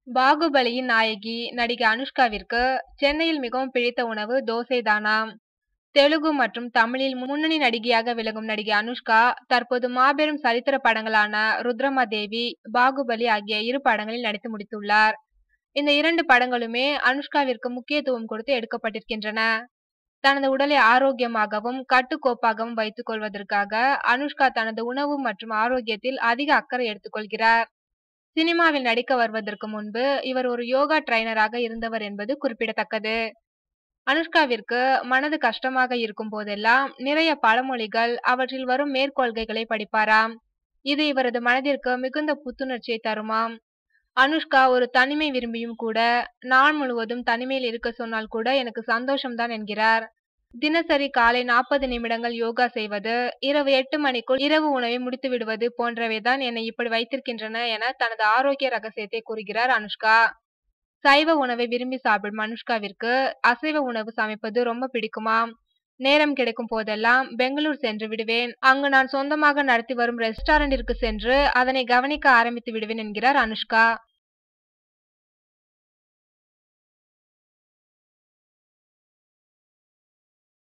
பாகுபலியின் நாயகி நடிகை அனுஷ்காவிற்கு சென்னையில் மிகவும் பிடித்த உணவு தோசை தானாம். தெலுங்கு மற்றும் தமிழில் முன்னணி நடிகையாக விளங்கும் நடிகை அனுஷ்கா தற்போது மாபெரும் சரித்திர படங்களான ருத்ரமாதேவி, பாகுபலி ஆகிய 2 படங்களில் நடித்து முடித்துள்ளார். இந்த 2 படங்களுமே அனுஷ்காவிற்கு முக்கியத்துவம் கொடுத்து எடுக்கப்பட்டிருக்கின்றன. தனது உடலை ஆரோக்கியமாகவும் கட்டுக்கோப்பாகவும் வைத்துக் கொள்வதற்காக அனுஷ்கா தனது உணவு மற்றும் ஆரோக்கியத்தில் அதிக அக்கறை எடுத்துக்கொள்கிறார். சினிமாவில் நடிக்க வருவதற்கு முன்பு இவர் ஒரு யோகா ட்ரைனராக இருந்தவர் என்பது குறிப்பிடத்தக்கது. அனுஷ்காவிற்கு மனது கஷ்டமாக இருக்கும் போதெல்லாம் நிறைய பழமொழிகள், அவற்றில் வரும் மேற்கோள்களை படிப்பாராம். இது இவரது மனதிற்கு மிகுந்த புத்துணர்ச்சியை தருமாம். அனுஷ்கா ஒரு தனிமை விரும்பியும் கூட, நாள் முழுவதும் தனிமையில் இருக்க சொன்னால் கூட எனக்கு சந்தோஷம்தான் என்கிறார். தினசரி காலை 40 நிமிடங்கள் யோகா செய்வது, இரவு 8 மணிக்குள் இரவு உணவை முடித்து விடுவது போன்றவைதான் என்னை இப்படி வைத்திருக்கின்றன என தனது ஆரோக்கிய ரகசியத்தை கூறுகிறார் அனுஷ்கா. சைவ உணவை விரும்பி சாப்பிடும் அனுஷ்காவிற்கு அசைவ உணவு சமைப்பது ரொம்ப பிடிக்குமாம். நேரம் கிடைக்கும் போதெல்லாம் பெங்களூர் சென்று விடுவேன். அங்கு நான் சொந்தமாக நடத்தி வரும் ரெஸ்டாரண்டிற்கு சென்று அதனை கவனிக்க ஆரம்பித்து விடுவேன் என்கிறார் அனுஷ்கா.